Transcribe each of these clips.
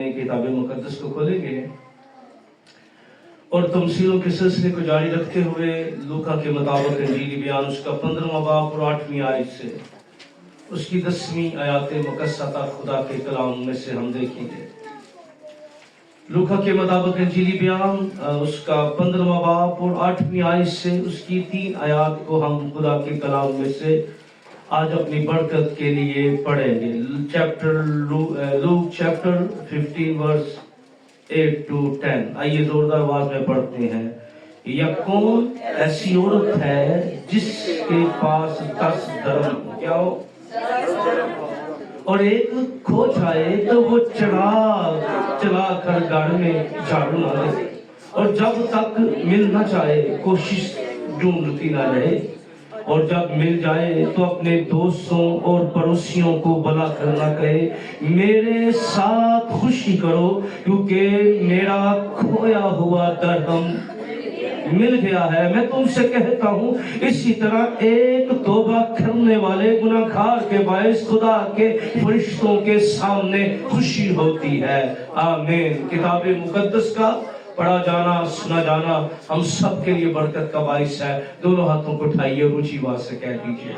किताब मुकद्दस को खोलेंगे और तमसीलों के सिलसिले को जारी रखते हुए लूका के मुताबिक इंजीली बयान उसका 15वां बाब और 8वीं आयत से उसकी 10वीं आयत मुकस्सता खुदा के कलाम में से हम देखेंगे। लूका के मुताबिक इंजीली बयान उसका 15वां बाब और 8वीं आयत से उसकी 3 आयत को हम खुदा के कलाम में से आज अपनी बरकत के लिए पढ़ेंगे। Luke chapter 15 verse 8 to 10। आइए जोरदार आवाज में पढ़ते हैं। यह कौन ऐसी औरत है जिसके पास 10 धर्म क्या हो और एक खो जाए तो वो चला कर घर में झाड़ू ना दे और जब तक मिल ना जाए कोशिश ढूंढती ना रहे और जब मिल जाए तो अपने दोस्तों और पड़ोसियों को भला करना कहे मेरे साथ खुशी करो क्योंकि मेरा खोया हुआ दरहम मिल गया है। मैं तुमसे कहता हूँ इसी तरह एक तौबा करने वाले गुनाहगार के बायस खुदा के फरिश्तों के सामने खुशी होती है। आमीन। किताब मुकद्दस का पढ़ा जाना सुना जाना हम सब के लिए बरकत का बाइस है। दोनों हाथों को उठाइए और ऊंची आवाज से कह दीजिए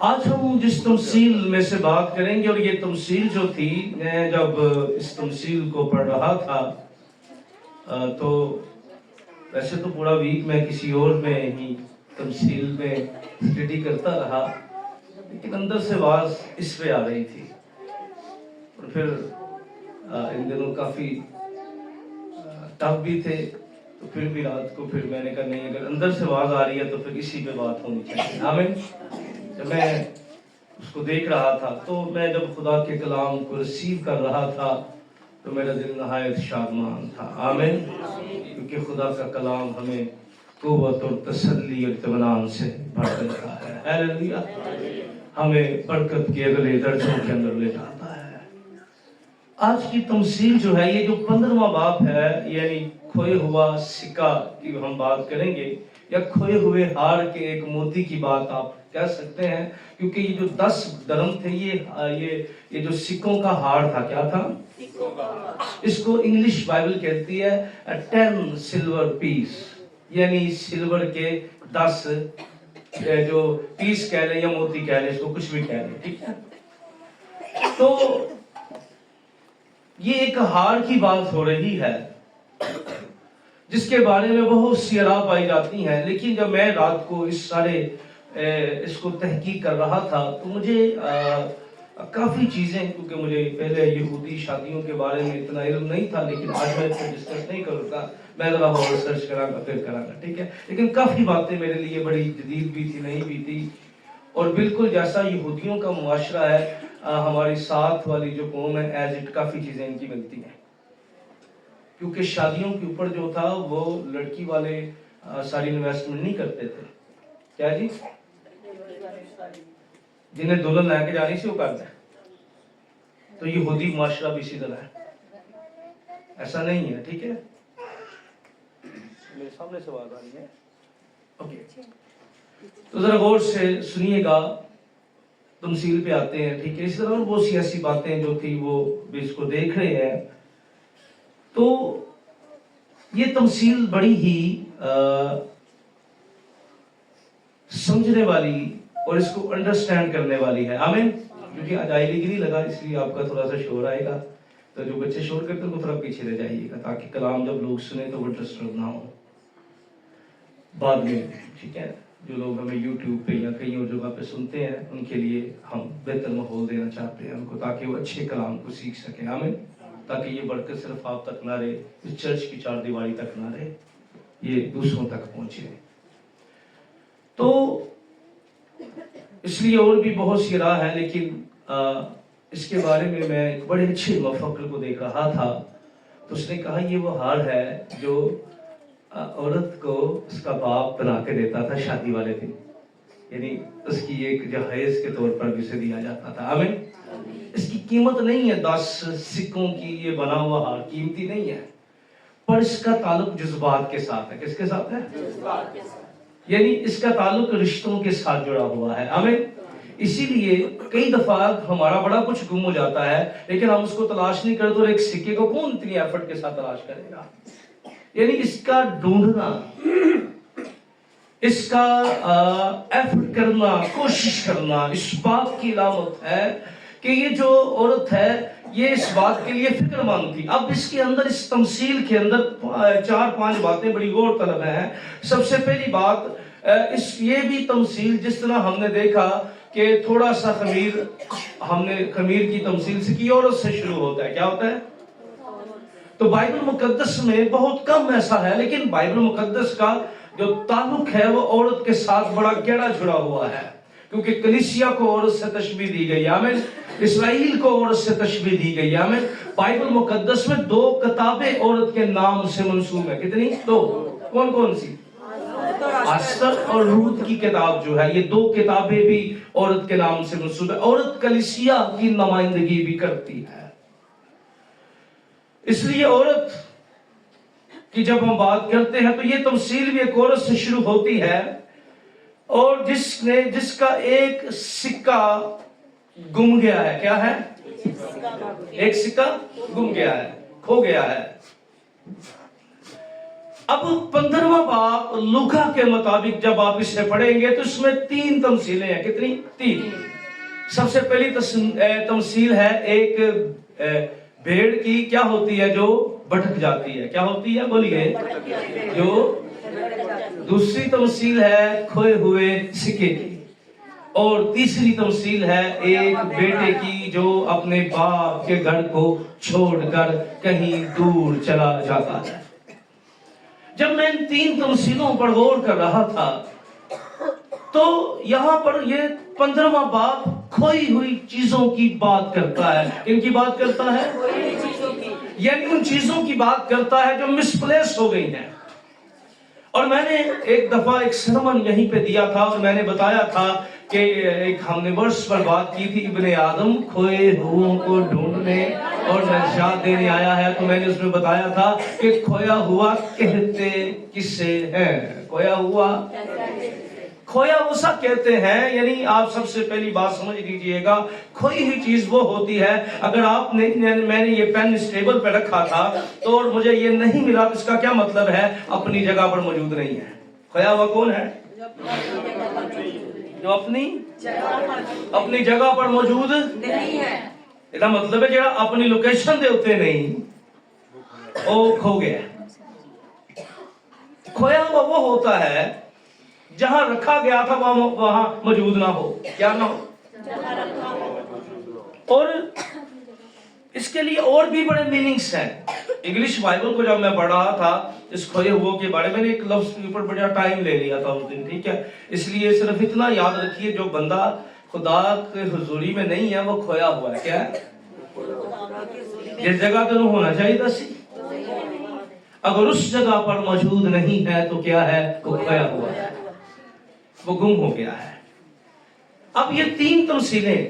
आज हम जिस तमसील में से बात करेंगे और ये तमसील जो थी, मैं जब इस तमसील को पढ़ रहा था तो वैसे तो पूरा वीक मैं किसी और में ही तमसील में स्टडी करता रहा, लेकिन अंदर से आवाज इस पे आ रही थी और फिर इन दिनों काफी टफ भी थे तो फिर भी रात को फिर मैंने कहा नहीं, अगर अंदर से आवाज आ रही है तो फिर इसी पे बात होनी चाहिए। आमीन। जब मैं उसको देख रहा था तो मैं जब खुदा के कलाम को रिसीव कर रहा था तो मेरा दिल नहायत शादमान था। आमीन। क्योंकि खुदा का कलाम हमें कुव्वत और तसल्ली और इत्मीनान से भर देता है। हालेलुया। हमें बरकत के अगले दर्जों के अंदर ले जाता है। आज की तमसील जो है, ये जो 15वां बाब है, यानी खोए हुआ सिक्का की हम बात करेंगे या खोए हुए हार के एक मोती की बात आप कह सकते हैं, क्योंकि ये जो 10 धर्म थे ये जो सिक्कों का हार था, क्या था? इसको इंग्लिश बाइबल कहती है 10 सिल्वर पीस, यानी सिल्वर के 10 जो पीस कह लें या मोती कह लें, इसको कुछ भी कह लें, ठीक है। तो ये एक हार की बात हो रही है जिसके बारे में बहुत सी राह पाई जाती हैं, लेकिन जब मैं रात को इसको तहकीक कर रहा था तो मुझे काफी चीजें, क्योंकि मुझे पहले यहूदी शादियों के बारे में इतना इल्म नहीं था, लेकिन आज मैं इसको डिस्कस नहीं करूंगा, मैं जरा और रिसर्च करांगा फिर करांगा, ठीक है। लेकिन काफी बातें मेरे लिए बड़ी जदीद भी थी, नहीं भी थी, और बिल्कुल जैसा यहूदियों का मुआशरा है, हमारी साथ वाली जो कौम है एज इट काफी चीजें इनकी मिलती हैं, क्योंकि शादियों के ऊपर जो था वो लड़की वाले सारी इन्वेस्टमेंट नहीं करते थे, क्या जी, जिन्हें दुल्हन लेके जानी सी वो करता है। तो यहूदी मुआशरा भी इसी तरह है, ऐसा नहीं है, ठीक है। मेरे सामने से बात आ रही है, ओके। तो जरा गौर से सुनिएगा, तमसील पे आते हैं, ठीक है। इस तरह बहुत सी ऐसी बातें जो थी वो भी इसको देख रहे हैं। तो ये तमसील बड़ी ही समझने वाली और इसको अंडरस्टैंड करने वाली है। आमीन। क्योंकि आज आई डिग्री लगा इसलिए आपका थोड़ा सा शोर आएगा, तो जो बच्चे शोर करते हैं वो थोड़ा पीछे रह जाइएगा, ताकि कलाम जब लोग सुने तो वो डिस्टर्ब ना हो बाद में, ठीक है। जो लोग हमें YouTube पे या कहीं और जगह पे सुनते हैं उनके लिए हम बेहतर माहौल देना चाहते हैं उनको, ताकि वो अच्छे कलाम को सीख सकें। आमीन। ताकि ये बरकत सिर्फ आप तक ना रहे, इस चर्च की 4 दीवारी तक ना रहे, ये दूसरों तक पहुंचे। तो इसलिए और भी बहुत सी राह है, लेकिन इसके बारे में मैं एक बड़े अच्छे मुफक्किर को देख रहा था, तो उसने कहा ये वो हार है जो औरत को उसका बाप बना के देता था शादी वाले दिन, यानी उसकी एक जहेज के तौर पर भी उसे दिया जाता था। आमीन। इसकी कीमत नहीं है 10 सिक्कों की, ये बना हुआ हार कीमती नहीं है, पर इसका ताल्लुक जज्बात के साथ है। किसके साथ है? यानी इसका ताल्लुक रिश्तों के साथ जुड़ा हुआ है। आमीन। اسی لیے کئی دفعہ ہمارا بڑا کچھ گم ہو جاتا ہے لیکن ہم اس کو تلاش نہیں کرتے، اور ایک سکے کو کون اتنی ایفرٹ کے ساتھ تلاش کرے گا؟ یعنی اس کا ڈھونڈنا، اس کا ایفرٹ کرنا، کوشش کرنا اس بات کی علامت ہے کہ یہ جو عورت ہے یہ اس بات کے لیے فکر مند تھی۔ اب اس کے اندر، اس تمثیل کے اندر 4-5 باتیں بڑی غور طلب ہیں۔ سب سے پہلی بات، یہ بھی تمثیل جس طرح ہم نے دیکھا کہ تھوڑا سا خمیر، ہم نے خمیر کی تمثیل سیکھی، عورت سے شروع ہوتا ہے۔ کیا ہوتا ہے؟ تو بائبل مقدس میں بہت کم ایسا ہے، لیکن بائبل مقدس کا جو تعلق ہے وہ عورت کے ساتھ بڑا گہرا جڑا ہوا ہے، کیونکہ کلیسیا کو عورت سے تشبیہ دی گئی ہے، آمین۔ اسرائیل کو عورت سے تشبیہ دی گئی ہے، آمین۔ بائبل مقدس میں 2 کتابیں عورت کے نام سے منسوب ہیں۔ کتنی؟ 2۔ کون کون سی؟ آستر اور روت کی کتاب جو ہے، یہ 2 کتابیں بھی عورت کے نام سے منسوب ہے۔ عورت کلیسیا کی نمائندگی بھی کرتی ہے۔ اس لیے عورت کی جب ہم بات کرتے ہیں تو یہ تمثیل بھی ایک عورت سے شروع ہوتی ہے، اور جس کا ایک سکہ گم گیا ہے۔ کیا ہے؟ ایک سکہ گم گیا ہے، کھو گیا ہے۔ اب 15واں باب لوکا کے مطابق جب آپ اسے پڑھیں گے تو اس میں 3 تمثیلیں ہیں۔ کتنی؟ 3۔ سب سے پہلی تمثیل ہے ایک بھیڑ کی، کیا ہوتی ہے؟ جو بھٹک جاتی ہے۔ کیا ہوتی ہے؟ بولیے۔ جو دوسری تمثیل ہے کھوئے ہوئے سکے کی، اور تیسری تمثیل ہے ایک بیٹے کی جو اپنے باپ کے گھر کو چھوڑ کر کہیں دور چلا جاتا ہے۔ جب میں ان 3 تمثیلوں پر غور کر رہا تھا تو یہاں پر یہ 15واں باب کھوئی ہوئی چیزوں کی بات کرتا ہے۔ ان کی بات کرتا ہے؟ یعنی ان چیزوں کی بات کرتا ہے جو مس پلیس ہو گئی ہیں۔ اور میں نے ایک دفعہ ایک سرمن یہیں پہ دیا تھا، اور میں نے بتایا تھا کہ ایک ہم نے ورس پر بات کی تھی، ابن آدم کھوئے ہوئوں کو ڈھونڈنے اور نجات دینے آیا ہے۔ تو میں نے اس میں بتایا تھا کہ کھویا ہوا کہتے کسے ہیں؟ کھویا اسا کہتے ہیں، یعنی آپ سب سے پہلی بات سمجھ لیجئے گا، کھوئی ہوئی چیز وہ ہوتی ہے، اگر آپ نے، میں نے یہ پین اس ٹیبل پہ رکھا تھا تو اور مجھے یہ نہیں ملا، اس کا کیا مطلب ہے؟ اپنی جگہ پر موجود نہیں ہے۔ کھویا ہوا کون ہے؟ جو اپنی جگہ پر موجود نہیں ہے۔ اس کا مطلب ہے جو اپنی لوکیشن دے ہوتے نہیں، وہ کھو گیا۔ کھویا ہوا وہ ہوتا ہے جہاں رکھا گیا تھا وہاں موجود نہ ہو۔ کیا نہ ہو؟ اور اس کے لیے اور بھی بڑے میننگز ہیں۔ انگلش بائبل کو جب میں پڑھ رہا تھا اس کھوئے ہوئے کے بارے میں نے ایک لفظ کے اوپر بڑا ٹائم لے لیا تھا اس دن، ٹھیک ہے؟ اس لیے صرف اتنا یاد رکھیے، جو بندہ خدا کے حضوری میں نہیں ہے وہ کھویا ہوا ہے۔ کیا ہے؟ جس جگہ تو نہیں ہونا چاہیے تھا سی، اگر اس جگہ پر موجود نہیں ہے تو کیا ہے؟ وہ کھویا ہوا ہے، وہ گم ہو گیا ہے۔ اب یہ 3 تمثیلیں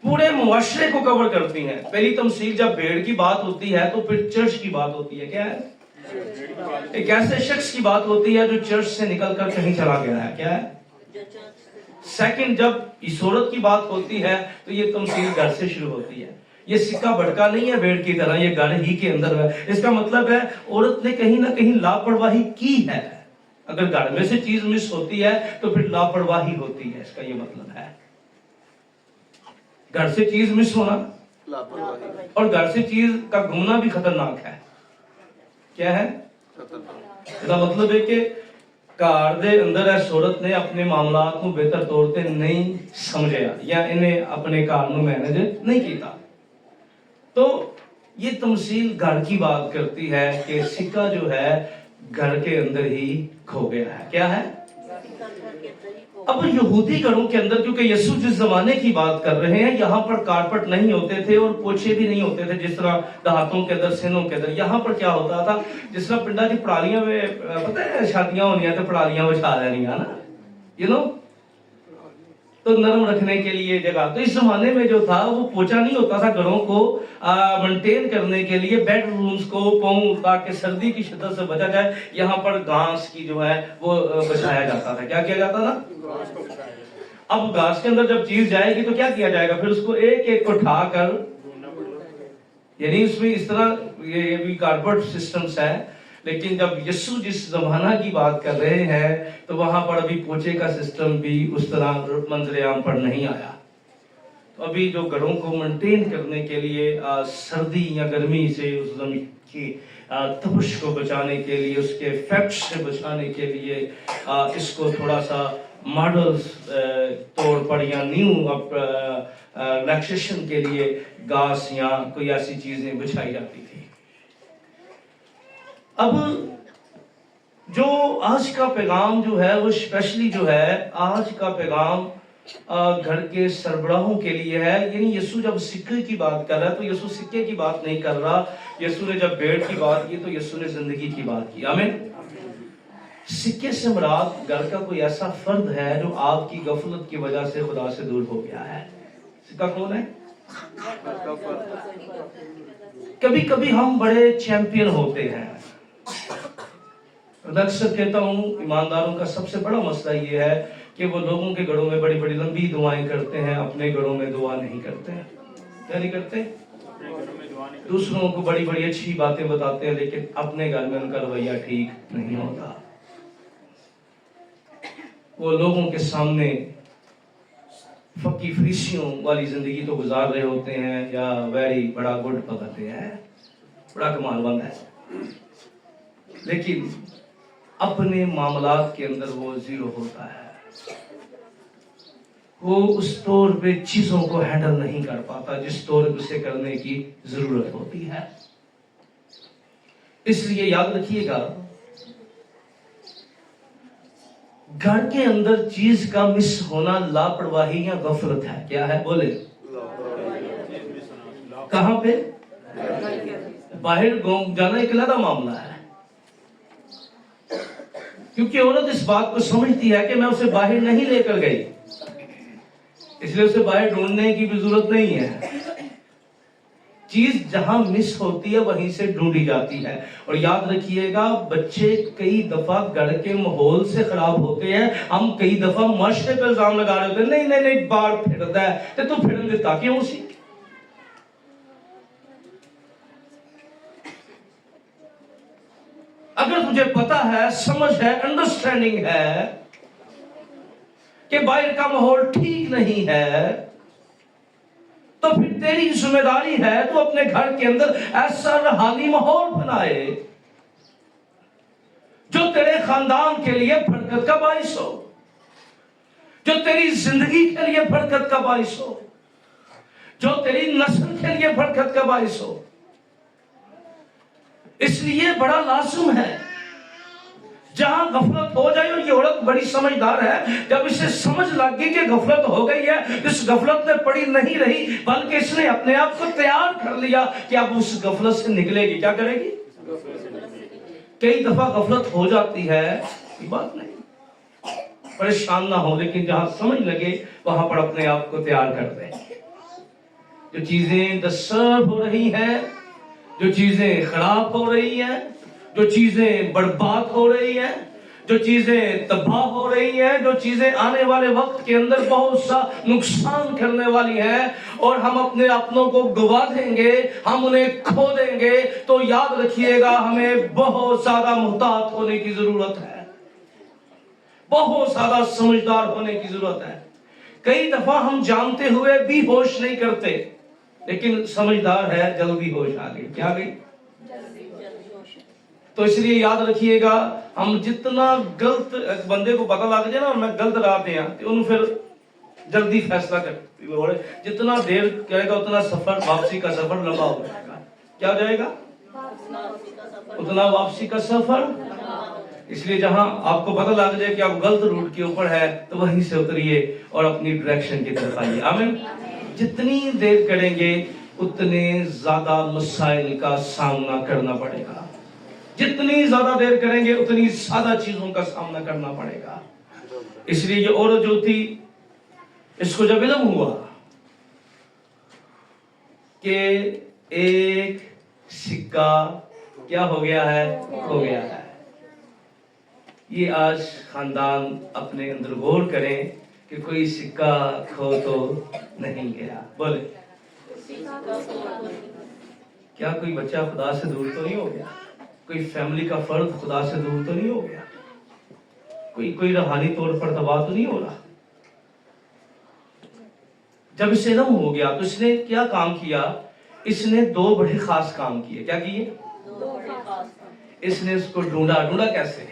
پورے معاشرے کو کور کرتی ہیں۔ پہلی تمثیل جب بھیڑ کی بات ہوتی ہے تو پھر چرچ کی بات ہوتی ہے۔ کیا ہے؟ ایک ایسے شخص کی بات ہوتی ہے جو چرچ سے نکل کر کہیں چلا گیا ہے۔ کیا ہے؟ سیکنڈ، جب اس عورت کی بات ہوتی ہے تو یہ تمثیل گھر سے شروع ہوتی ہے۔ یہ سکہ بھٹکا نہیں ہے بھیڑ کی طرح، یہ گھر ہی کے اندر ہے۔ اس کا مطلب ہے عورت نے کہیں نہ کہیں لاپرواہی کی ہے۔ اگر گھر میں سے چیز مس ہوتی ہے تو پھر لاپرواہی ہوتی ہے، اس کا یہ مطلب ہے۔ گھر سے چیز مس ہونا اور گھر سے چیز کا گمنا بھی خطرناک ہے۔ کیا ہے؟ اس کا مطلب ہے کہ گھر دے اندر اس عورت نے اپنے معاملات کو بہتر طور سے نہیں سمجھا یا انہیں اپنے کام کو مینج نہیں کیتا۔ تو یہ تمثیل گھر کی بات کرتی ہے کہ سکہ جو ہے گھر کے اندر ہی کھو گیا ہے۔ کیا ہے؟ اب یہودی گھروں کے اندر، کیونکہ یسوع جس زمانے کی بات کر رہے ہیں، یہاں پر کارپٹ نہیں ہوتے تھے اور پوچھے بھی نہیں ہوتے تھے جس طرح دیہاتوں کے اندر، سینوں کے اندر۔ یہاں پر کیا ہوتا تھا، جس طرح پنڈا کی پڑالیاں میں پتہ ہے شادیاں ہونی ہیں تو پڑالیاں بچھا دینی ہے نا، یو نو، تو نرم رکھنے کے لیے جگہ۔ تو اس زمانے میں جو تھا وہ پوچھا نہیں ہوتا تھا گھروں کو مینٹین کرنے کے لیے، بیڈ رومز کو پاؤں تاکہ سردی کی شدت سے بچا جائے، یہاں پر گھاس کی جو ہے وہ بچھایا جاتا تھا۔ کیا کیا جاتا تھا؟ اب گاس کے اندر جب چیز جائے گی تو کیا کیا جائے گا؟ پھر اس کو ایک ایک کو اٹھا کر، یعنی اس میں اس طرح یہ بھی کاربٹ سسٹمز ہے. لیکن جب یسوع جس زمانہ کی بات کر رہے ہیں تو وہاں پر ابھی پوچے کا سسٹم بھی اس طرح منظر عام پر نہیں آیا. تو ابھی جو گھروں کو مینٹین کرنے کے لیے سردی یا گرمی سے اس زمین کی تپش کو بچانے کے لیے، اس کے ایفیکٹس سے بچانے کے لیے اس کو تھوڑا سا ماڈل طور پر یا نیو ریلیکسیشن کے لیے گاس یا کوئی ایسی چیزیں بچھائی جاتی تھی. اب جو آج کا پیغام جو ہے وہ اسپیشلی جو ہے آج کا پیغام گھر کے سربراہوں کے لیے ہے. یعنی یسوع جب سکے کی بات کر رہا ہے تو یسوع سکے کی بات نہیں کر رہا. یسوع نے جب بیڑ کی بات کی تو یسوع نے زندگی کی بات کی. آمین. سکے سے مراد گھر کا کوئی ایسا فرد ہے جو آپ کی غفلت کی وجہ سے خدا سے دور ہو گیا ہے. سکہ کون ہے؟ کبھی کبھی ہم بڑے چیمپئن ہوتے ہیں. میں اکثر کہتا ہوں ایمانداروں کا سب سے بڑا مسئلہ یہ ہے کہ وہ لوگوں کے گھروں میں بڑی بڑی لمبی دعائیں کرتے ہیں، اپنے گھروں میں دعا نہیں کرتے ہیں. کیا نہیں کرتے؟ دوسروں کو بڑی بڑی اچھی باتیں بتاتے ہیں لیکن اپنے گھر میں ان کا رویہ ٹھیک نہیں ہوتا. وہ لوگوں کے سامنے فقی فریسیوں والی زندگی تو گزار رہے ہوتے ہیں یا ویری بڑا گڈ پکڑتے ہیں، بڑا کمال بند ہے، لیکن اپنے معاملات کے اندر وہ زیرو ہوتا ہے. وہ اس طور پہ چیزوں کو ہینڈل نہیں کر پاتا جس طور پہ اسے کرنے کی ضرورت ہوتی ہے. اس لیے یاد رکھیے گا، گھر کے اندر چیز کا مس ہونا لاپرواہی یا غفلت ہے. کیا ہے؟ بولے. کہاں پہ؟ باہر جانا ایک علیحدہ معاملہ ہے، کیونکہ عورت اس بات کو سمجھتی ہے کہ میں اسے باہر نہیں لے کر گئی، اس لیے اسے باہر ڈھونڈنے کی بھی ضرورت نہیں ہے. چیز جہاں مس ہوتی ہے وہیں سے ڈھونڈی جاتی ہے. اور یاد رکھیے گا، بچے کئی دفعہ گھر کے ماحول سے خراب ہوتے ہیں. ہم کئی دفعہ معاشرے پہ الزام لگا رہے ہوتے ہیں، نہیں نہیں نہیں بال پھرتا ہے تو پھرن دیتا کیوں اسی. اگر تجھے پتا ہے، سمجھ ہے، انڈرسٹینڈنگ ہے کہ باہر کا ماحول ٹھیک نہیں ہے، تو پھر تیری ذمہ داری ہے تو اپنے گھر کے اندر ایسا روحانی ماحول بنائے جو تیرے خاندان کے لیے برکت کا باعث ہو، جو تیری زندگی کے لیے برکت کا باعث ہو، جو تیری نسل کے لیے برکت کا باعث ہو. اس لیے بڑا لازم ہے جہاں غفلت ہو جائے. اور یہ عورت بڑی سمجھدار ہے، جب اسے سمجھ لگ گئی کہ غفلت ہو گئی ہے، اس غفلت میں پڑی نہیں رہی بلکہ اس نے اپنے آپ کو تیار کر لیا کہ اب اس غفلت سے نکلے گی. کیا کرے گی؟ کئی دفعہ غفلت ہو جاتی ہے، یہ بات نہیں، پریشان نہ ہو، لیکن جہاں سمجھ لگے وہاں پر اپنے آپ کو تیار کر دیں. جو چیزیں ڈسٹرب ہو رہی ہیں، جو چیزیں خراب ہو رہی ہیں، جو چیزیں برباد ہو رہی ہیں، جو چیزیں تباہ ہو رہی ہیں، جو چیزیں آنے والے وقت کے اندر بہت سا نقصان کرنے والی ہیں، اور ہم اپنے اپنوں کو گوا دیں گے، ہم انہیں کھو دیں گے، تو یاد رکھیے گا ہمیں بہت زیادہ محتاط ہونے کی ضرورت ہے، بہت زیادہ سمجھدار ہونے کی ضرورت ہے. کئی دفعہ ہم جانتے ہوئے بھی ہوش نہیں کرتے، لیکن سمجھدار ہے جلدی ہوش آ گئی. کیا گئی؟ تو اس لیے یاد رکھیے گا، ہم جتنا غلط بندے کو پتہ لگ جائے نا اور میں غلط راہ پہ ہوں تو انہوں پھر جلدی فیصلہ کر، جتنا دیر کرے گا اتنا سفر، واپسی کا سفر لمبا ہو جائے گا. کیا ہو جائے گا؟ اتنا واپسی کا سفر. اس لیے جہاں آپ کو پتہ لگ جائے کہ آپ غلط روٹ کے اوپر ہے تو وہیں سے اتریے اور اپنی ڈائریکشن کی طرف آئیے. آمین. جتنی دیر کریں گے اتنے زیادہ مسائل کا سامنا کرنا پڑے گا، جتنی زیادہ دیر کریں گے اتنی زیادہ چیزوں کا سامنا کرنا پڑے گا. اس لیے یہ عورت جو تھی، اس کو جب علم ہوا کہ ایک سکہ کیا ہو گیا ہے، ہو گیا ہے. یہ آج خاندان اپنے اندر غور کریں کہ کوئی سکہ کھو تو نہیں گیا. بولے کیا کوئی بچہ خدا سے دور تو نہیں ہو گیا؟ کوئی فیملی کا فرد خدا سے دور تو نہیں ہو گیا؟ کوئی روحانی طور پر تباہ تو نہیں ہو رہا؟ جب اسے علم ہو گیا تو اس نے کیا کام کیا؟ اس نے 2 بڑے خاص کام کیے. کیا کیے؟ اس نے اس کو ڈھونڈا کیسے؟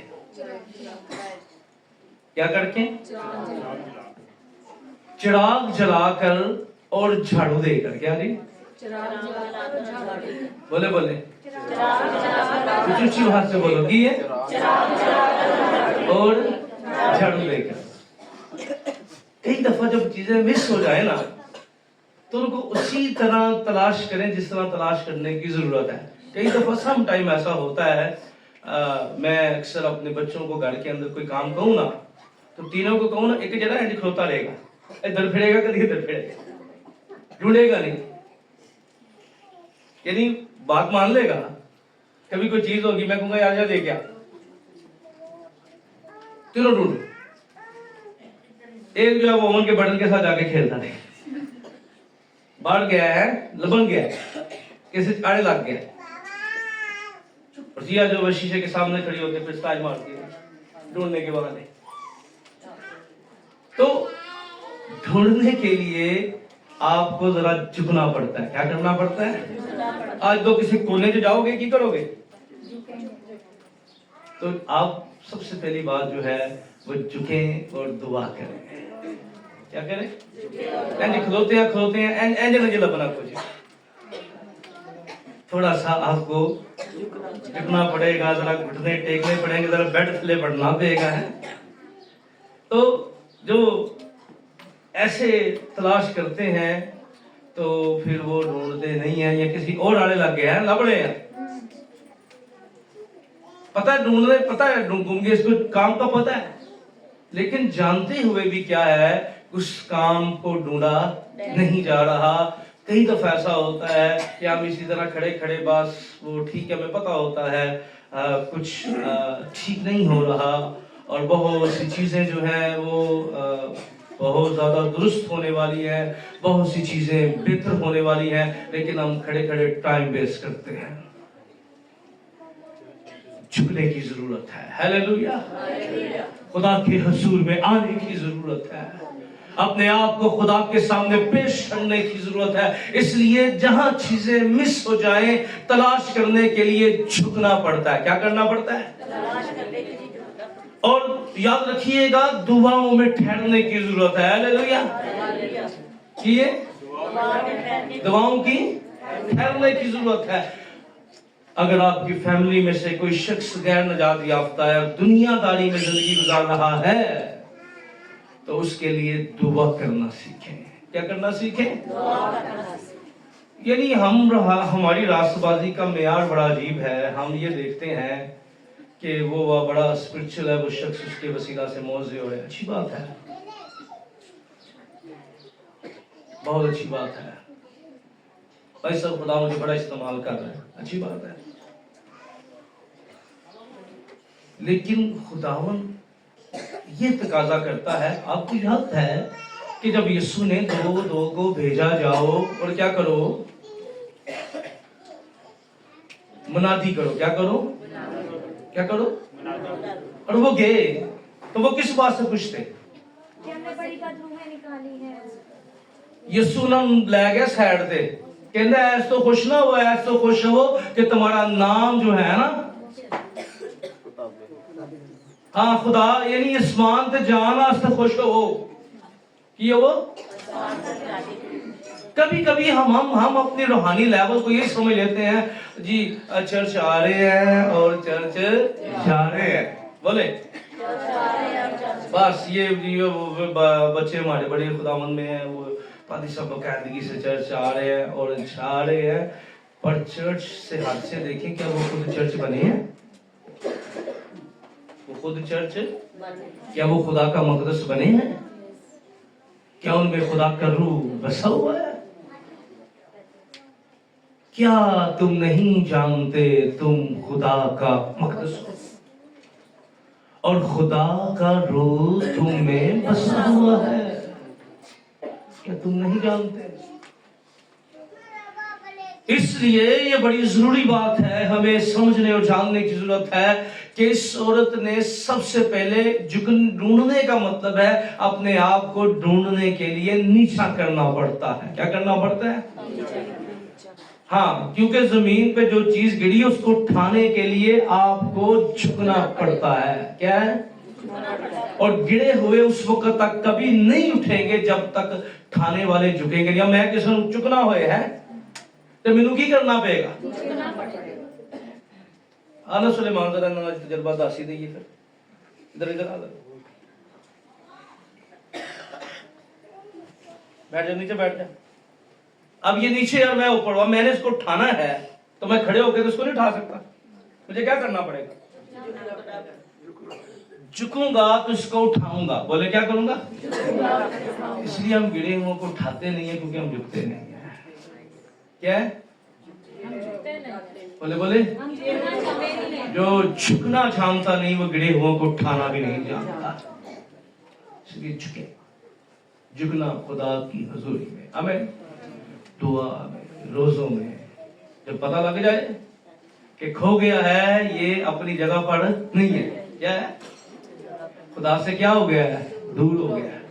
کیا کر کے؟ چراغ جلا کر اور جھاڑو دے کر. کیا جی؟ بولے کچھ ہاتھ سے بولو گی اور جھاڑو دے کر. کئی دفعہ جب چیزیں مس ہو جائے نا تو ان کو اسی طرح تلاش کریں جس طرح تلاش کرنے کی ضرورت ہے. کئی دفعہ سم ٹائم ایسا ہوتا ہے، میں اکثر اپنے بچوں کو گھر کے اندر کوئی کام کہوں نا تو تینوں کو کہوں نا ایک جگہ اینڈ کھلوتا رہے گا، ادھر پھرے گا کبھی ادھر پھرے گا، ڈھونڈے گا نہیں. یعنی بات مان لے گا. کبھی کوئی چیز ہوگی میں کہوں گا یار لے کیا، تینوں ڈھونڈو. ایک جو ہے وہ اوون کے بٹن کے ساتھ جا کے کھیلتا نہیں، بڑھ گیا ہے، لبن گیا ہے، کسی آڑے لگ گیا. اور جیا جو شیشے کے سامنے کھڑی ہوتی ہے پھر سٹائل مارتی ہے ڈھونڈنے کے بہانے. تو ڈھونڈنے کے لیے آپ کو ذرا جھکنا پڑتا ہے. کیا کرنا پڑتا ہے؟ آج تو کسی کونے سے جاؤ گے کی کرو گے؟ تو آپ سب سے پہلی بات جو ہے وہ جھکیں اور دعا کریں. کیا کریں؟ کھلوتے ہیں لبنا کچھ. تھوڑا سا آپ کو جھکنا پڑے گا، ذرا گھٹنے ٹیکنے پڑیں گے، ذرا بیڈ تھلے پڑنا پڑے گا. تو جو ایسے تلاش کرتے ہیں تو پھر وہ ڈھونڈتے نہیں ہیں یا کسی اور آڑے لگ گئے ہیں، لبڑے ہیں. پتہ ہے ڈھونڈنے، پتہ ہے گم گے، اس کو کام کا پتہ ہے، لیکن جانتے ہوئے بھی کیا ہے اس کام کو ڈھونڈا نہیں جا رہا. کئی دفعہ ایسا ہوتا ہے کہ ہم اسی طرح کھڑے کھڑے بس وہ ٹھیک ہے، ہمیں پتہ ہوتا ہے کچھ ٹھیک نہیں ہو رہا اور بہت سی چیزیں جو ہیں وہ بہت زیادہ درست ہونے والی ہیں، بہت سی چیزیں بہتر ہونے والی ہیں، لیکن ہم کھڑے کھڑے ٹائم ویسٹ کرتے ہیں. جھکنے کی ضرورت ہے. ہیلیلویا. خدا کے حضور میں آنے کی ضرورت ہے، اپنے آپ کو خدا کے سامنے پیش کرنے کی ضرورت ہے. اس لیے جہاں چیزیں مس ہو جائیں تلاش کرنے کے لیے جھکنا پڑتا ہے. کیا کرنا پڑتا ہے؟ اور یاد رکھیے گا دعاؤں میں ٹھہرنے کی ضرورت ہے. ہیلیلویا. کیے دعاؤں کی ٹھہرنے کی ضرورت ہے. اگر آپ کی فیملی میں سے کوئی شخص غیر نجات یافتہ ہے اور دنیا داری میں زندگی گزار رہا ہے تو اس کے لیے دعا کرنا سیکھیں. کیا کرنا سیکھیں؟ یعنی ہماری راست بازی کا معیار بڑا عجیب ہے. ہم یہ دیکھتے ہیں کہ وہ بڑا اسپرچل ہے، وہ شخص اس کے وسیلہ سے موزے ہو ہے. اچھی بات ہے، بہت اچھی بات ہے. بھائی صاحب خدا مجھے بڑا استعمال کر رہا ہے، اچھی بات ہے. لیکن خداون یہ تقاضا کرتا ہے، آپ کو یاد ہے کہ جب یسوع نے دو کو بھیجا جاؤ اور کیا کرو؟ منادی کرو. کیا کرو؟ کیا کرو؟ اور وہ گئے تو وہ کس بات سے خوش تھے؟ کہ ہم نے بڑی بدبوئیں نکالی ہیں. یسوع نے لے گیا سائڈ تے، کہندا ایس تو خوش نہ ہو، ایس تو خوش ہو کہ تمہارا نام جو ہے نا، ہاں خدا یعنی اسمان تے جان واسطے خوش ہو. کی وہ کبھی کبھی ہم اپنی روحانی لیول کو یہ سمجھ لیتے ہیں جی چرچ آ رہے ہیں اور چرچ جا رہے ہیں. بولے بس یہ بچے ہمارے بڑے خداوند میں ہیں، وہ پادری صاحب باقاعدگی سے چرچ آ رہے ہیں اور جا رہے ہیں، پر چرچ سے ہاتھ سے دیکھیں کیا وہ خود چرچ بنے ہیں؟ وہ خود چرچ کیا وہ خدا کا مقدس بنے ہیں؟ کیا ان میں خدا کا روح بسا ہوا ہے؟ کیا تم نہیں جانتے تم خدا کا مقدس ہو اور خدا کا روح تم میں بسا ہوا ہے؟ क्या तुम नहीं जानते? इसलिए ये बड़ी जरूरी बात है, हमें समझने और जानने की जरूरत है कि इस औरत ने सबसे पहले ढूंढने का मतलब है अपने आप को ढूंढने के लिए नीचा करना पड़ता है। क्या करना पड़ता है? हाँ, क्योंकि जमीन पे जो चीज गिरी उसको उठाने के लिए आपको झुकना पड़ता है। क्या है? और गिरे हुए उस वक्त तक कभी नहीं उठेंगे जब तक ठाने वाले झुकेंगे नहीं। मैं किसी को चुकना हुए है तो मैनू की करना पड़ेगा? आना सुलेमान जरा ना तजर्बा दासी दीजिए। फिर इधर इधर आ, बैठ जा, नीचे बैठ जा। अब ये नीचे और मैं ऊपर हुआ, मैंने इसको उठाना है तो मैं खड़े होकर तो इसको नहीं उठा सकता। मुझे क्या करना पड़ेगा? झुकूंगा तो इसको उठाऊंगा। बोले क्या करूंगा? इसलिए हम गिरे हुओं को उठाते नहीं है क्योंकि हम झुकते नहीं है। क्या है? बोले बोले जो झुकना जानता नहीं वो गिरे हुओं को उठाना भी नहीं जानता। इसलिए झुके, झुकना खुदा की हजूरी में, आमीन, दुआ में, रोजों में। जब पता लग जाए कि खो गया है, ये अपनी जगह पर नहीं है, क्या है? खुदा से क्या हो गया है? दूर हो गया है।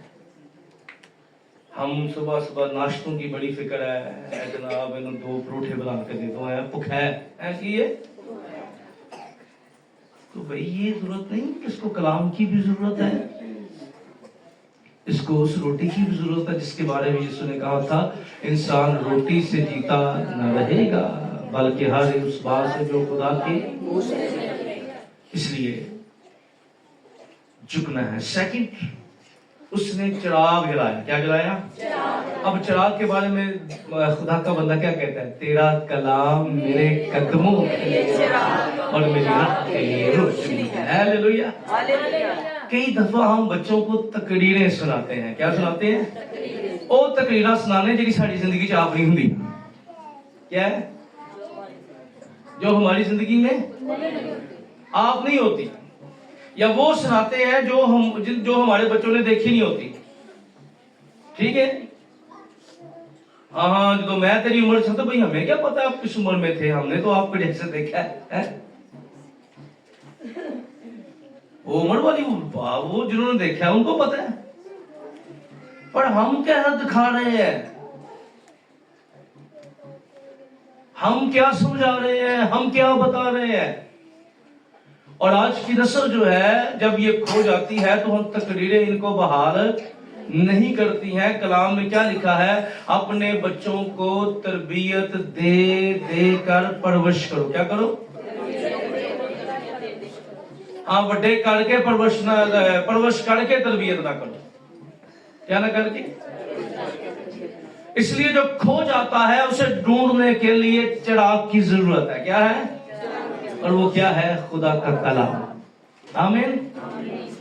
हम सुबह सुबह नाश्तों की बड़ी फिक्र है, जनाब इन्होंने 2 परोठे बना के दे दो, भूख है ऐसी है। तो भाई ये जरूरत नहीं कि इसको कलाम की भी जरूरत है, इसको उस रोटी की भी जरूरत है जिसके बारे में यीशु ने कहा था, इंसान रोटी से जीता न रहेगा बल्कि हर उस बात से जो खुदा की। इसलिए झुकना है। सेकंड, उसने चिराग जलाया। क्या जलाया? अब चिराग के बारे में खुदा का बंदा क्या कहता है? तेरा कलाम मेरे कदमों के लिए चिराग और मेरी राह के लिए रोशनी है। हालेलुया। कई दफा हम बच्चों को तकरीरें सुनाते हैं। क्या सुनाते हैं? वो तकरीरें सुनाने जी साड़ी जिंदगी च आप नहीं होंगी। क्या है? जो हमारी जिंदगी में आप नहीं होती, या वो सुनाते हैं जो हमारे बच्चों ने देखी नहीं होती। ठीक है? हाँ, तो मैं तेरी उम्र से, तो भाई हमें क्या पता आप किस उम्र में थे, हमने तो आपको जैसे देखा है? वो उम्र वाली वो जिन्होंने देखा है उनको पता है, पर हम क्या दिखा रहे हैं, हम क्या समझा रहे हैं, हम क्या बता रहे हैं। और आज की नस्ल जो है जब ये खो जाती है तो हम तकरीरें इनको बहाल नहीं करती हैं। कलाम में क्या लिखा है? अपने बच्चों को तरबियत दे दे कर परवरिश करो। क्या करो? हाँ, बड़े करके परवरिश करके तरबियत ना करो। क्या ना करके? इसलिए जो खो जाता है उसे ढूंढने के लिए चिराग की जरूरत है। क्या है? और वो क्या है? खुदा का कलाम। आमीन।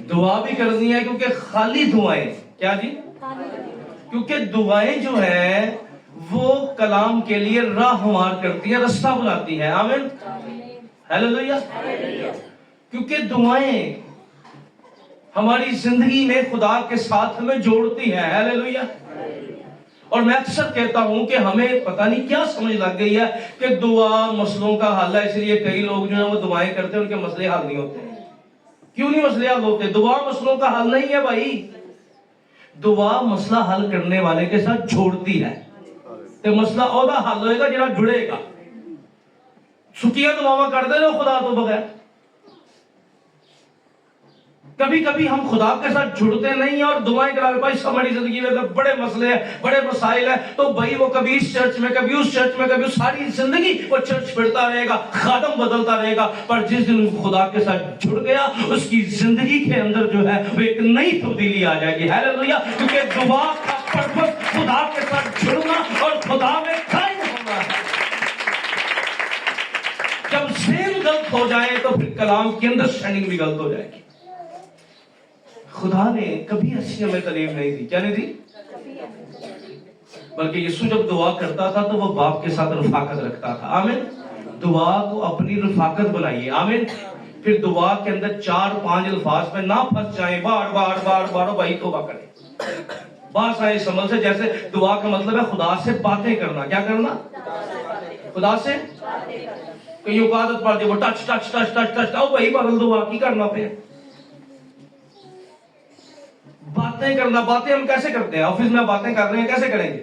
दुआ भी करनी है क्योंकि खाली दुआएं, क्या जी? क्योंकि दुआएं जो है वो कलाम के लिए राह हमार करती है, रास्ता बनाती है। आमीन, हालेलुया। क्योंकि दुआएं हमारी जिंदगी में खुदा के साथ हमें जोड़ती है। हालेलुया। और मैं अक्सर कहता हूं कि हमें पता नहीं क्या समझ लग गई है कि दुआ मसलों का हल है, इसलिए कई लोग जो है वो दुआएं करते हैं, उनके मसले हल नहीं होते। क्यों नहीं मसले हल होते? दुआ मसलों का हल नहीं है भाई। दुआ मसला हल करने वाले के साथ जोड़ती है, तो मसला ओदा हल होएगा जरा जुड़ेगा। सुखिया दुआवा कर दे लो खुदा तो बगैर। कभी कभी हम खुदा के साथ जुड़ते नहीं है और दुआएं करा, भाई हमारी जिंदगी में तो बड़े मसले हैं, बड़े मसाइल हैं, तो भाई वो कभी इस चर्च में, कभी उस चर्च में, कभी सारी जिंदगी वो चर्च फिरता रहेगा, खादम बदलता रहेगा। पर जिस दिन खुदा के साथ जुड़ गया उसकी जिंदगी के अंदर जो है वो एक नई तब्दीली आ जाएगी। हालेलुया। क्योंकि दुआ का पर्पस खुदा के साथ जुड़ना और खुदा में कायम होना है। जब सेम गलत हो जाए तो फिर कलाम की अंडरस्टैंडिंग भी गलत हो जाएगी। खुदा ने कभी ऐसी हमें तालीम नहीं दी। क्या नहीं दी? बल्कि यीशु जब दुआ करता था तो वो बाप के साथ रफाकत रखता था। आमीन। दुआ को अपनी रफाकत बनाइए। आमीन। फिर दुआ के अंदर 4-5 अल्फाज में ना फंस जाए, बार बार बार बार भाई तौबा करें। बात सारे समझ से, जैसे दुआ का मतलब है खुदा से बातें करना। क्या करना? खुदा से कई आदत पड़ जाए वो touch touch touch touch touch, आओ भाई बदल दुआ की करना पे बातें करना। बातें हम कैसे करते हैं? ऑफिस में बातें कर रहे हैं, कैसे करेंगे?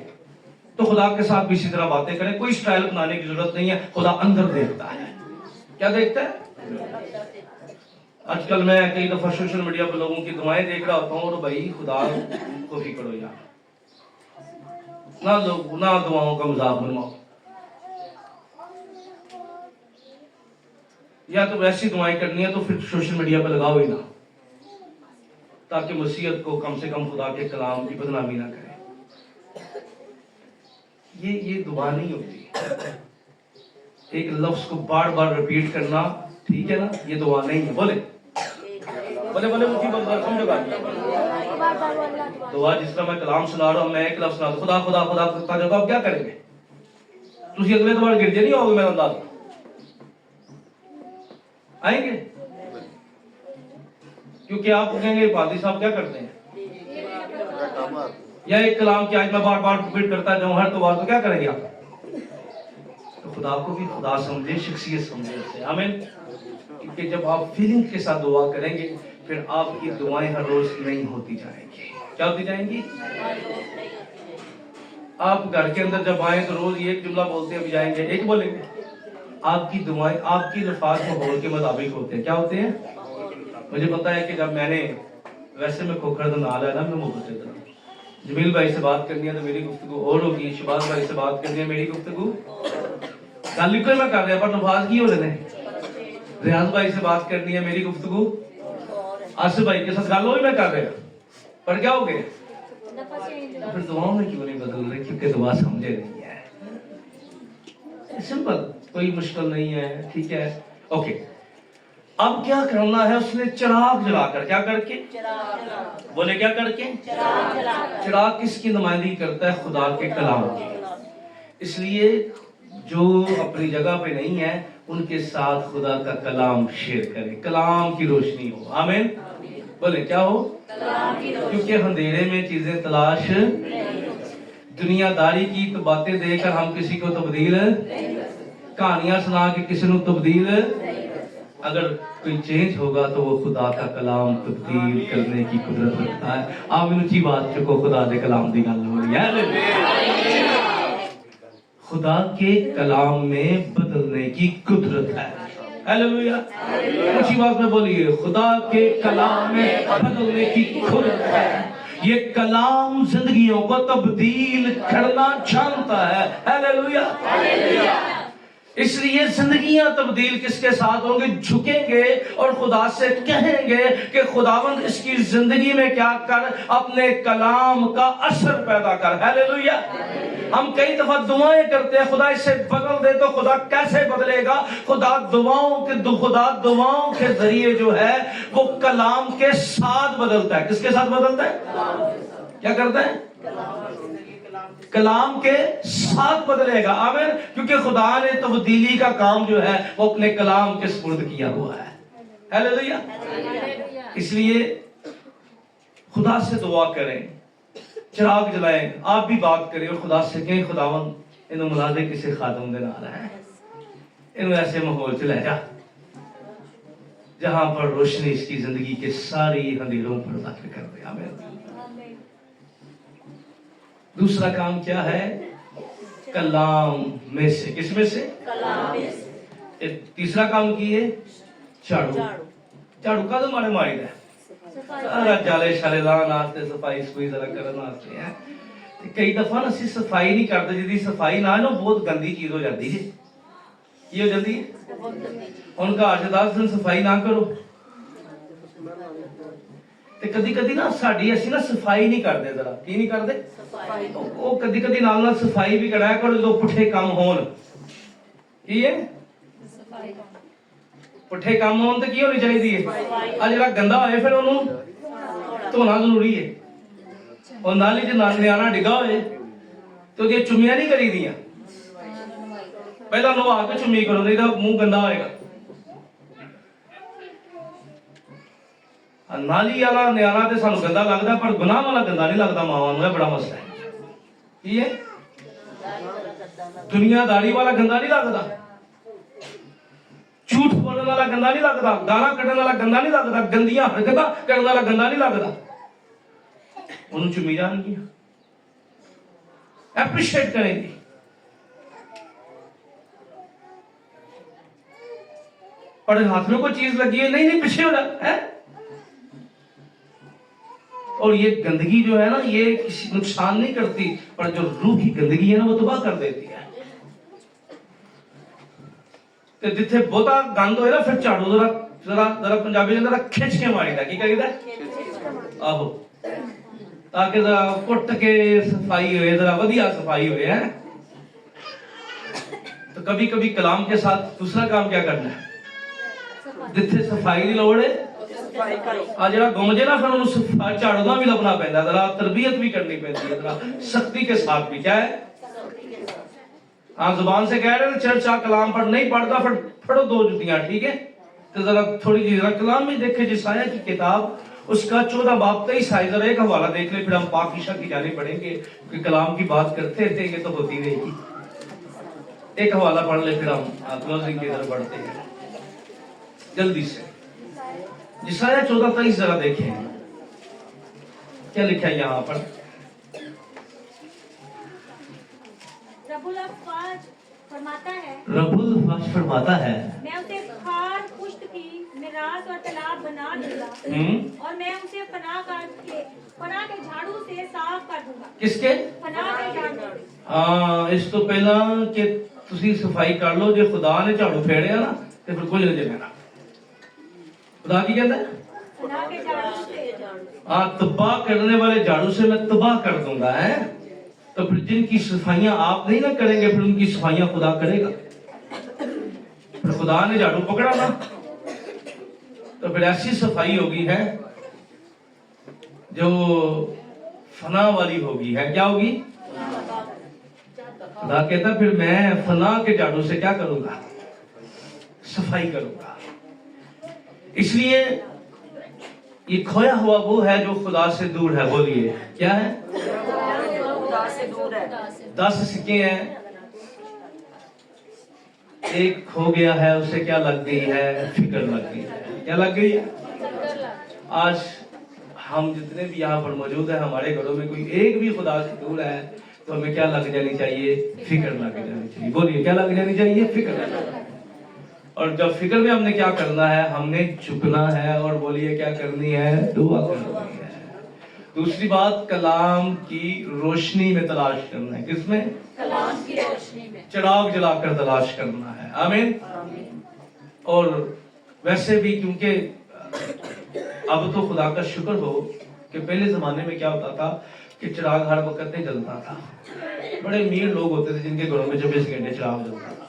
तो खुदा के साथ भी इसी तरह बातें करें। कोई स्टाइल बनाने की जरूरत नहीं है, खुदा अंदर देखता है। क्या देखता है? आजकल मैं कई दफा सोशल मीडिया पर लोगों की दुआएं देख रहा होता हूँ, और भाई खुदा को भी करो यार, ना दुआओं का मजाक बनवाओ। या तो वैसी दुआएं करनी है तो फिर सोशल मीडिया पर लगाओ ही ना, ताकि मसीहत को कम से कम खुदा के कलाम की बदनामी ना करे। ये दुआ नहीं होती। एक लफ्ज को बार बार रिपीट करना, ठीक है ना, ये दुआ नहीं है। बोले बोले बोले मुझे समझोगा। दुआ जिस तरह मैं कलाम सुना रहा हूं, मैं एक लफ्ज सुना खुदा खुदा खुदा खुदा, जब आप क्या करेंगे? तुझे अगले बार गिरजे नहीं होगे, मेरा अंदाज आएंगे, क्योंकि आप कहेंगे पादी साहब क्या करते हैं, या एक कलाम की आज मैं बार बार रिपीट करता जाऊं हर तो बार, तो क्या करेंगे आप? तो खुदा को भी खुदा समझे, शख्सियत समझे उससे। आमीन। क्योंकि जब आप फीलिंग के साथ दुआ करेंगे, फिर आपकी दुआएं हर रोज नहीं होती जाएंगी। क्या होती जाएंगी? आप घर के अंदर जब आए तो रोज एक जुमला बोलते हैं, अभी जाएंगे एक बोलेंगे। आपकी दुआएं आपकी लफाज माहौल के मुताबिक होते हैं। क्या होते हैं? मुझे पता है कि जब मैंने, वैसे मैं खोखर नाल है ना, मैं मुबतद हूं। जमील भाई से बात करनी है तो मेरी गुफ्तगू और होगी, शबाज भाई से बात करनी है मेरी गुफ्तगू गल कोई मैं कर रहा, पर लफाज की हो रहे हैं। रियाज भाई से बात करनी है, मेरी गुफ्तगू आसिफ भाई के साथ गल हो मैं कर रहा, पर क्या हो गए? फिर दुआओं में क्यों नहीं बदल रहे? क्योंकि दुआ समझे नहीं है। सिंपल, कोई मुश्किल नहीं है, ठीक है, ओके। अब क्या करना है? उसने चिराग जलाकर, क्या करके? बोले क्या करके? चिराग किसकी नुमाइंदगी करता है? खुदा के कलाम की। इसलिए जो अपनी जगह पे नहीं है, उनके साथ खुदा का कलाम शेयर करें, कलाम की रोशनी हो। आमीन। बोले क्या हो? क्योंकि अंधेरे में चीजें तलाश, दुनियादारी की तो बातें देकर हम किसी को तब्दील, कहानियां सुना के किसी को तब्दील, अगर कोई चेंज होगा तो वो खुदा का कलाम तब्दील करने की कुदरत रखता है। आमीन। ऊंची बात चुको, खुदा दे कलाम दी गल हो रही है। खुदा के कलाम में बदलने की कुदरत है। हालेलुया। ऊंची बात में बोलिए, खुदा के कलाम में बदलने की कुदरत है। ये कलाम जिंदगियों को तब्दील करना जानता है। हालेलुया। इसलिए जिंदगियां तब्दील किसके साथ होंगी? झुकेंगे और खुदा से कहेंगे कि खुदावंद इसकी जिंदगी में क्या कर, अपने कलाम का असर पैदा कर। हालेलुया। हम कई दफा दुआएं करते हैं, खुदा इसे बदल दे, तो खुदा कैसे बदलेगा? खुदा दुआओं के जरिए जो है वो कलाम के साथ बदलता है। किसके साथ बदलता है? क्या करता है? कलाम के साथ बदलेगा। आमीन। क्योंकि खुदा ने तब्दीली का काम जो है वो अपने कलाम के सुपुर्द किया हुआ है। हालेलुया। इसलिए खुदा से दुआ करें, चिराग जलाएं, आप भी बात करें और खुदा से कहें, खुदावंद इन मुलाजे किसी खादम दे नाल है, इन ऐसे माहौल च ले जा जहां पर रोशनी इसकी जिंदगी के सारी अंधेरों पर दाखिल कर दे। आमीन। दूसरा काम क्या है? कलाम में से। किसमें से? कलाम में से। तीसरा काम की है झाड़ू। झाड़ू का तो मारे मारी है सारा जाले शाले लान आस्ते, सफाई सफाई जरा करन आस्ते हैं। कई दफा ना असि सफाई नहीं करते, जिदी सफाई ना ना बहुत गंदी चीज हो जाती है। ये हो जाती है उनका 8-10 दिन सफाई ना करो ते कदी कदी ना साडी असी ना सफाई नहीं करते। जरा की नहीं करते? वो कदी कदी नाल नाल सफाई भी कराया करो जो पुठे काम होन। की है? पुठे काम होन तो की होनी चाहिए? आ जरा गंदा होए फिर उन्होंने धोना जरूरी है। और नाली च न्याणा डिगा होए तो ओदी चुम्मियां नहीं करी दियां, पहला नवा के चुम्मी करो, नहीं तो मुंह गंदा होएगा। नाली वाला न्यारा तो सानू गंदा लगता, पर गुनाह वाला गंदा नहीं लगता मावां नूं। बड़ा मसला है। की है? दुनियादारी वाला गंदा नहीं लगता, झूठ बोलने वाला गंदा नहीं लगता, गाना कढ़ने वाला गंदा नहीं लगता, गंदियां हरकतां करने वाला गंदा नहीं लगता। उन्होंने चुमी जाएंगी, एप्रिशिएट करेंगी। पर हाथ में कोई चीज लगी है, नहीं नहीं पीछे हो रहा है। और ये गंदगी जो है ना, ये किसी नुकसान नहीं करती, पर जो रूह की गंदगी है ना, वो तबाह कर देती है। तो जिथे बहुता गंद होए ना, फिर झाड़ू जरा जरा जरा पंजाबी जरा खिंच के मारीदा। की करीदा? आहो, ताकि जरा कुट के सफाई होए, जरा वधिया सफाई होए है। तो कभी कभी कलाम के साथ दूसरा काम क्या करना है, जिथे सफाई की लोड़ है आ जरा गुमजे ना, फिर उन्हें झाड़ू भी लभना पैंदा, जरा तरबियत भी करनी पैंदी है, जरा सख्ती के साथ भी। क्या है? हाँ, जुबान से कह रहे हैं चर्च आ कलाम पढ़, नहीं पढ़ता फिर फड़ो दो जुतियां। ठीक है, तो जरा थोड़ी जी जरा कलाम में देखे, जिसाया की किताब उसका 14 बाब 23 आयत, जरा एक हवाला देख ले, फिर हम पाक ईशा की जाने पढ़ेंगे, क्योंकि कलाम की बात करते थे, ये तो होती रहेगी। एक हवाला पढ़ ले, फिर हम क्लोजिंग की तरफ बढ़ते हैं जल्दी से। जिसाया 14:23 जरा देखें क्या लिखा है यहाँ पर। रब्बुल अफ़वाज फरमाता है, मैं उसे खार पुश्त की मिरास और तालाब बना दूंगा, और मैं उसे पनाह के झाड़ू से साफ कर दूंगा। किसके? पनाह के झाड़ू। हाँ, इस तो पहला कि तुसी सफाई कर लो, जो खुदा ने झाड़ू फेड़िया ना, तो फिर कुछ नहीं देना। खुदा की कहता है, पनाह के झाड़ू से। हाँ, तबाह करने वाले झाड़ू से मैं तबाह कर दूंगा है। तो फिर जिनकी सफाइयां आप नहीं ना करेंगे, फिर उनकी सफाइयां खुदा करेगा। फिर खुदा ने झाड़ू पकड़ा ना, तो फिर ऐसी सफाई होगी है जो फना वाली होगी है। क्या होगी? खुदा कहता फिर मैं फना के झाड़ू से क्या करूंगा? सफाई करूंगा। इसलिए ये खोया हुआ वो है जो खुदा से दूर है। बोलिए क्या है? 10 सिक्के हैं, एक खो गया है, उसे क्या लग गई है? फिक्र लग गई है। क्या लग गई है? आज हम जितने भी यहाँ पर मौजूद है, हमारे घरों में कोई एक भी खुदा से दूर है, तो हमें क्या लग जानी चाहिए? फिक्र लग जानी चाहिए। बोलिए क्या लग जानी चाहिए? फिक्र। और जब फिक्र में हमने क्या करना है? हमने झुकना है, और बोलिए क्या करनी है? दुआ करनी है। दूसरी बात, कलाम की रोशनी में तलाश करना है। किसमें? कलाम की रोशनी में। चिराग जलाकर तलाश करना है। आमीन। और वैसे भी क्योंकि अब तो खुदा का शुक्र हो कि पहले जमाने में क्या होता था कि चिराग हर वक्त नहीं जलता था। बड़े अमीर लोग होते थे जिनके घरों में 24 घंटे चिराग जलता था।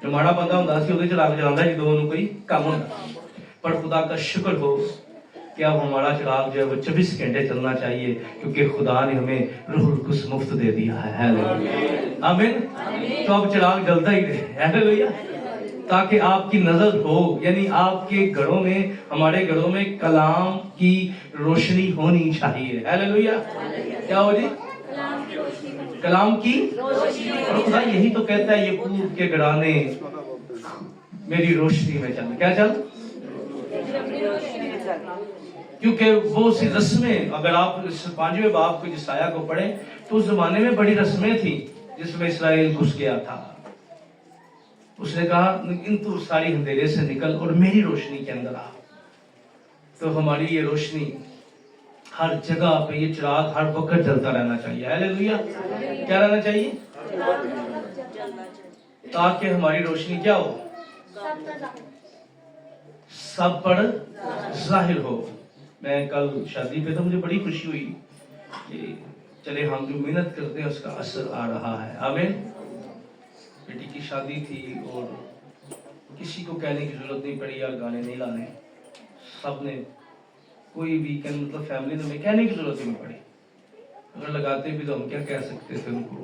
जो माड़ा बंदा होता सी ਉਹਦੇ चिराग जलाता है ਜਦੋਂ ਉਹਨੂੰ कोई काम होता। पर खुदा का शुक्र हो कि अब हमारा चिराग जो है वो 24 घंटे चलना चाहिए, क्योंकि खुदा ने हमें रूहुल कुद्स मुफ्त दे दिया है। हालेलुया, आमीन। तो अब चिराग जलता ही रहे, हालेलुया, ताकि आपकी नजर हो, यानी आपके घरों में, हमारे घरों में कलाम की रोशनी होनी चाहिए। हालेलुया। क्या हो जी? कलाम की रोशनी। और खुदा यही तो कहता है, यकूब के घराने मेरी रोशनी में चल। क्या चल? क्योंकि वो सी रस्में, अगर आप इस 5वें बाब को जिसाया को पढ़ें, तो उस जमाने में बड़ी रस्में थी जिसमें इसराइल घुस गया था। उसने कहा इन तू सारी अंधेरे से निकल और मेरी रोशनी के अंदर आ। तो हमारी ये रोशनी हर जगह पे, ये चिराग हर वक्त जलता रहना चाहिए। हालेलुया। क्या रहना चाहिए? ताकि हमारी रोशनी क्या हो? सब पर जाहिर हो। मैं कल शादी पे था, मुझे बड़ी खुशी हुई कि चले हम जो मेहनत करते हैं उसका असर आ रहा है। आमीन। बेटी की शादी थी और किसी को कहने की जरूरत नहीं पड़ी यार गाने नहीं लाने। सबने कोई वीकेंड मतलब फैमिली में कहने की जरूरत नहीं पड़ी। अगर लगाते भी तो हम क्या कह सकते थे उनको।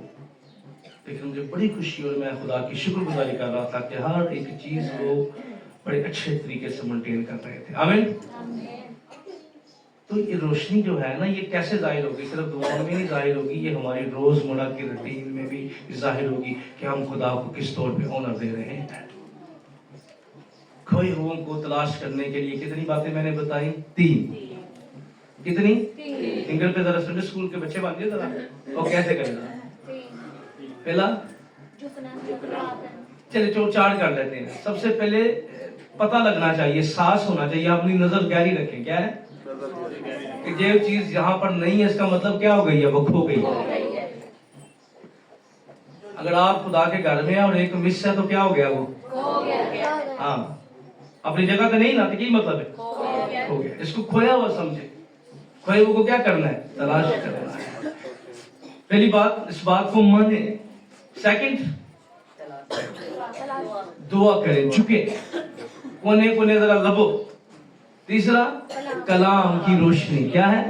लेकिन मुझे बड़ी खुशी और मैं खुदा की शुक्रगुजारी कर रहा था कि हर एक चीज को बड़े अच्छे तरीके से मेंटेन कर रहे थे। आमीन। تو یہ روشنی جو ہے نا یہ کیسے ظاہر ہوگی؟ صرف دعاؤں میں نہیں ظاہر ہوگی، یہ ہماری روزمرہ کی روٹین میں بھی ظاہر ہوگی کہ ہم خدا کو کس طور پہ آنر دے رہے ہیں۔ کھوئے ہوئوں کو تلاش کرنے کے لیے کتنی باتیں میں نے بتائی؟ 3۔ کتنی؟ فنگر پہ ذرا سنڈے اسکول کے بچے باندھیے ذرا، اور کیسے کریں گے؟ پہلا چلے 4 کر لیتے ہیں۔ سب سے پہلے پتہ لگنا چاہیے، سانس ہونا چاہیے، اپنی نظر گہری رکھیں۔ کیا ہے کہ یہ چیز یہاں پر نہیں ہے، اس کا مطلب کیا ہو گئی ہے؟ وہ کھو گئی ہے۔ اگر آپ خدا کے گھر میں ہیں اور ایک مس ہے تو کیا ہو گیا؟ وہ ہاں اپنی جگہ پہ نہیں نا، تو کیا مطلب ہے؟ کھو گیا۔ اس کو کھویا ہوا سمجھے، کھوئے ہوئے کو کیا کرنا ہے؟ تلاش کرنا ہے۔ پہلی بات اس بات کو مانیں۔ سیکنڈ، دعا کریں، جھکے، کونے کونے ذرا لبو۔ تیسرا، کلام کی روشنی۔ کیا ہے؟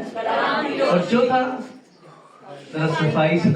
اور چوتھا، ذرا صفائی سے